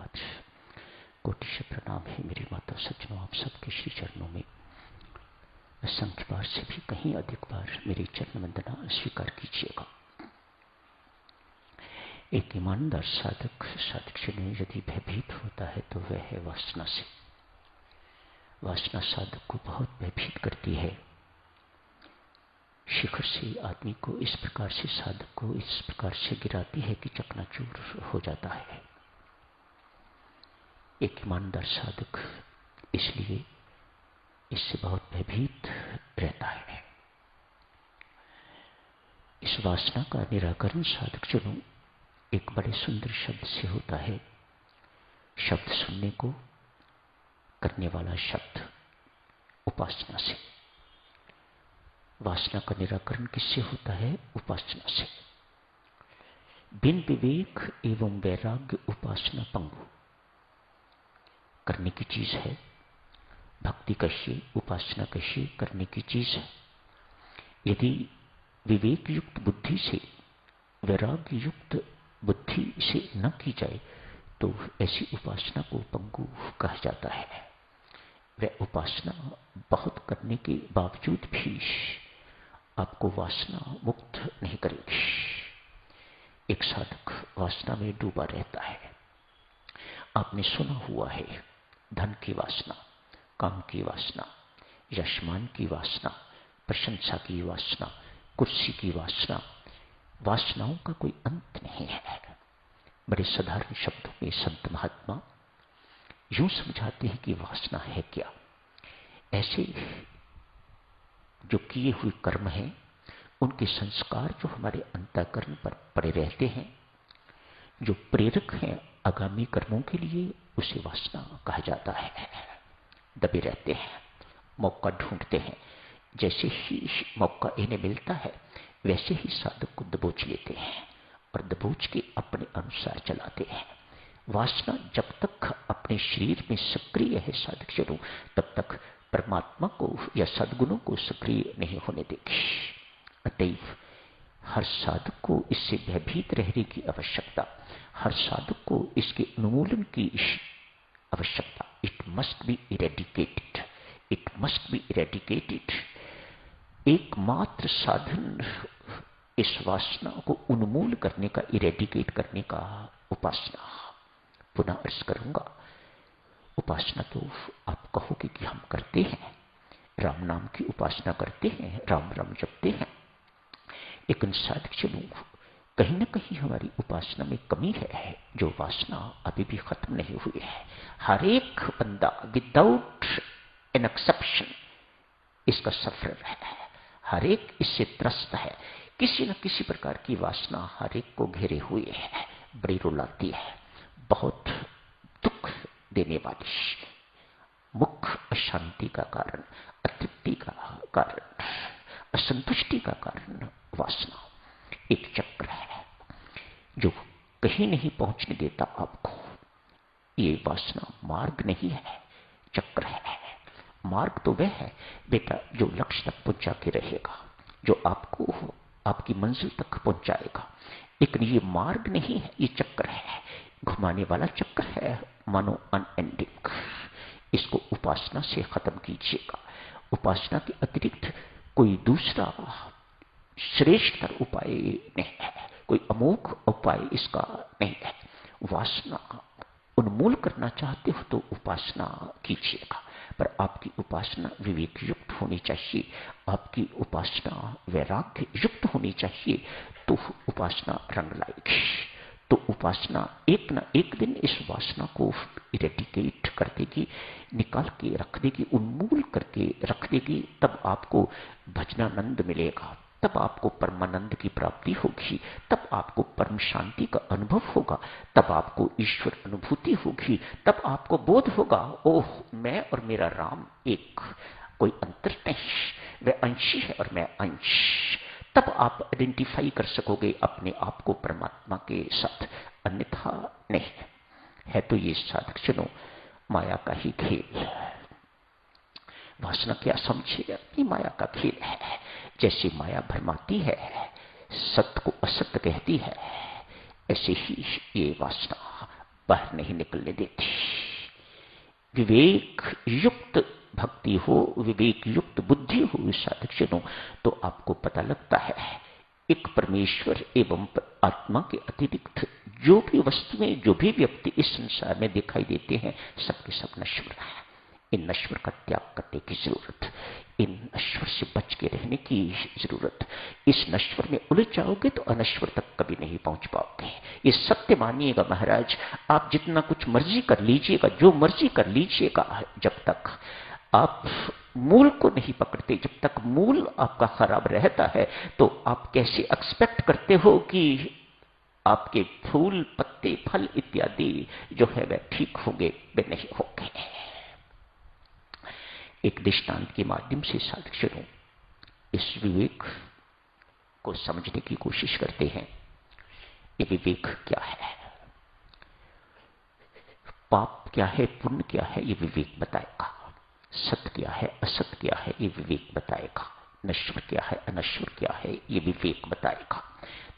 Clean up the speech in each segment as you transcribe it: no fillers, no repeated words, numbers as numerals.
धन्यवाद। कोटि से प्रणाम है मेरी माता सज्जनों, आप सबके श्री चरणों में असंख्य बार से भी कहीं अधिक बार मेरी चरण वंदना स्वीकार कीजिएगा। एक ईमानदार साधक साधक यदि भयभीत होता है तो वह है वासना से। वासना साधक को बहुत भयभीत करती है। शिखर से आदमी को इस प्रकार से, साधक को इस प्रकार से गिराती है कि चकनाचूर हो जाता है। एक ईमानदार साधक इसलिए इससे बहुत भयभीत रहता है। इस वासना का निराकरण साधक जनों एक बड़े सुंदर शब्द से होता है। शब्द सुनने को करने वाला शब्द उपासना से। वासना का निराकरण किससे होता है? उपासना से। बिन विवेक एवं वैराग्य उपासना पंगु। करने की चीज है, भक्ति कैसे, उपासना कैसे करने की चीज है। यदि विवेक युक्त बुद्धि से, वैराग्य युक्त बुद्धि से न की जाए तो ऐसी उपासना को पंगु कहा जाता है। वह उपासना बहुत करने के बावजूद भी आपको वासना मुक्त नहीं करेगी। एक साधक वासना में डूबा रहता है। आपने सुना हुआ है, धन की वासना, काम की वासना, यशमान की वासना, प्रशंसा की वासना, कुर्सी की वासना। वासनाओं का कोई अंत नहीं है। बड़े साधारण शब्दों में संत महात्मा यूं समझाते हैं कि वासना है क्या। ऐसे जो किए हुए कर्म हैं, उनके संस्कार जो हमारे अंतःकरण पर पड़े रहते हैं, जो प्रेरक हैं आगामी कर्मों के लिए, उसे वासना कहा जाता है। दबे रहते हैं, मौका ढूंढते हैं। जैसे ही मौका इन्हें मिलता है वैसे ही साधक को दबोच लेते हैं और दबोच के अपने अनुसार चलाते हैं। वासना जब तक अपने शरीर में सक्रिय है साधक जनों, तब तक परमात्मा को या सद्गुणों को सक्रिय नहीं होने देगी। अतएव हर साधक को इससे भयभीत रहने की आवश्यकता, हर साधक को इसके उन्मूलन की आवश्यकता। It must be eradicated, it must be eradicated. एकमात्र साधन इस वासना को उन्मूल करने का, इरेडिकेट करने का उपासना। पुनः अर्ज करूंगा, उपासना तो आप कहोगे कि हम करते हैं, राम नाम की उपासना करते हैं, राम राम जपते हैं, लेकिन साधक चलो कहीं न कहीं हमारी उपासना में कमी है, जो वासना अभी भी खत्म नहीं हुई है। हर एक बंदा विदाउट एन एक्सेप्शन इसका सफर है। हर एक इससे त्रस्त है। किसी न किसी प्रकार की वासना हर एक को घेरे हुए है, बड़ी रुलाती है, बहुत दुख देने वाली, मुख्य अशांति का कारण, अतृप्ति का कारण, असंतुष्टि का कारण वासना एक चक्र है जो कहीं नहीं पहुंचने देता आपको। ये वासना मार्ग नहीं है, चक्र है। मार्ग तो वह है बेटा जो लक्ष्य तक पहुंचा के रहेगा, जो आपको आपकी मंजिल तक पहुंचाएगा। लेकिन ये मार्ग नहीं है, ये चक्र है, घुमाने वाला चक्र है, मानो अनएंडिंग। इसको उपासना से खत्म कीजिएगा। उपासना के अतिरिक्त कोई दूसरा श्रेष्ठतर उपाय नहीं है, कोई अमोघ उपाय इसका नहीं है। वासना उन्मूल करना चाहते हो तो उपासना कीजिएगा, पर आपकी उपासना विवेक युक्त होनी चाहिए, आपकी उपासना वैराग्य युक्त होनी चाहिए, तो उपासना रंग लाएगी। तो उपासना एक न एक दिन इस वासना को इरेडिकेट कर देगी, निकाल के रख देगी, उन्मूल करके रख देगी। तब आपको भजनानंद मिलेगा, तब आपको परमानंद की प्राप्ति होगी, तब आपको परम शांति का अनुभव होगा, तब आपको ईश्वर अनुभूति होगी, तब आपको बोध होगा, ओह मैं और मेरा राम एक, कोई अंतर नहीं, वह अंशी है और मैं अंश। तब आप आइडेंटिफाई कर सकोगे अपने आप को परमात्मा के साथ, अन्यथा नहीं है। तो ये साधक जनों माया का ही खेल। वासना क्या समझेगा? ये माया का खेल है। जैसे माया भरमाती है, सत्य को असत्य कहती है, ऐसे ही ये वासना बाहर नहीं निकलने देती। विवेक युक्त भक्ति हो, विवेक युक्त बुद्धि हो साधकजनों, तो आपको पता लगता है एक परमेश्वर एवं आत्मा के अतिरिक्त जो भी वस्तुएं, जो भी व्यक्ति इस संसार में दिखाई देते हैं, सबके सब नश्वर है। इन नश्वर का त्याग करने की जरूरत, इन नश्वर से बच के रहने की जरूरत। इस नश्वर में उलझ जाओगे तो अनश्वर तक कभी नहीं पहुंच पाओगे। ये सत्य मानिएगा महाराज। आप जितना कुछ मर्जी कर लीजिएगा, जो मर्जी कर लीजिएगा, जब तक आप मूल को नहीं पकड़ते, जब तक मूल आपका खराब रहता है, तो आप कैसे एक्सपेक्ट करते हो कि आपके फूल, पत्ते, फल इत्यादि जो है वह ठीक होंगे? वे नहीं होंगे। एक दृष्टांत के माध्यम से साधक इस विवेक को समझने की कोशिश करते हैं। ये विवेक क्या है, पाप क्या है, पुण्य क्या है, ये विवेक बताएगा। सत्य क्या है, असत्य क्या है, ये विवेक बताएगा। नश्वर क्या है, अनश्वर क्या है, ये विवेक बताएगा।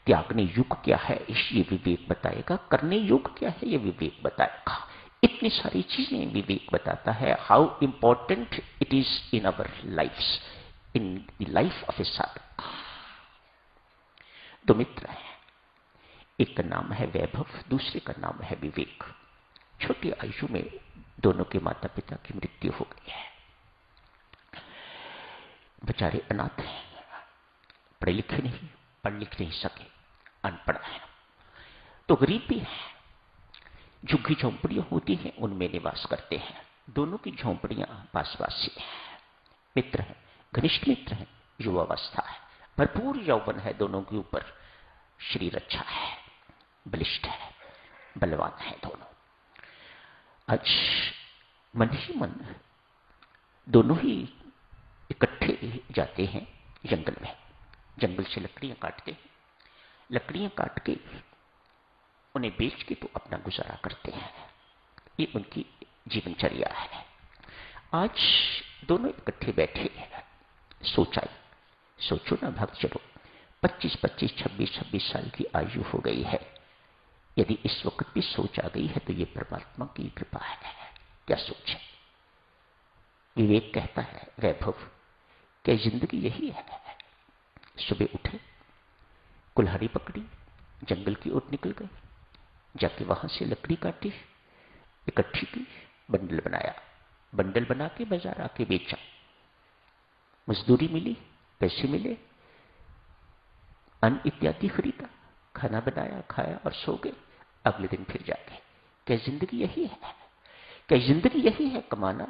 त्यागने युग क्या है, ये विवेक बताएगा। करने युग क्या है, ये विवेक बताएगा। इतनी सारी चीजें विवेक बताता है। How important it is in our lifes, in the life of a sadhak. दो मित्र हैं, एक का नाम है वैभव, दूसरे का नाम है विवेक। छोटी आयु में दोनों के माता पिता की मृत्यु हो गई है। बेचारे अनाथ हैं, पढ़े लिखे नहीं, पढ़ लिख नहीं सके, अनपढ़ है, तो गरीब भी है। झुग्गी झोंपड़ियां होती हैं, उनमें निवास करते हैं। दोनों की झोंपड़ियां पास पास ही हैं। मित्र हैं, घनिष्ठ मित्र हैं, युवावस्था है, भरपूर यौवन है दोनों के ऊपर, शरीर अच्छा है, बलिष्ठ है, बलवान है दोनों। आज मन ही मन दोनों ही इकट्ठे जाते हैं जंगल में। जंगल से लकड़ियां काटते हैं, लकड़ियां काट के उन्हें बेच के तो अपना गुजारा करते हैं। ये उनकी जीवनचर्या है। आज दोनों इकट्ठे बैठे हैं। सोचो ना भक्तजनों, 25-25, 26-26 साल की आयु हो गई है। यदि इस वक्त भी सोच आ गई है तो ये परमात्मा की कृपा है। क्या सोच है? विवेक कहता है, वैभव, क्या जिंदगी यही है? सुबह उठे, कुल्हाड़ी पकड़ी, जंगल की ओर निकल गए, जाके वहां से लकड़ी काटी, इकट्ठी की, बंडल बनाया, बंडल बना के बाजार आके बेचा, मजदूरी मिली, पैसे मिले, अन्न इत्यादि खरीदा, खाना बनाया, खाया और सो गए। अगले दिन फिर जाके। क्या जिंदगी यही है? क्या जिंदगी यही है कमाना,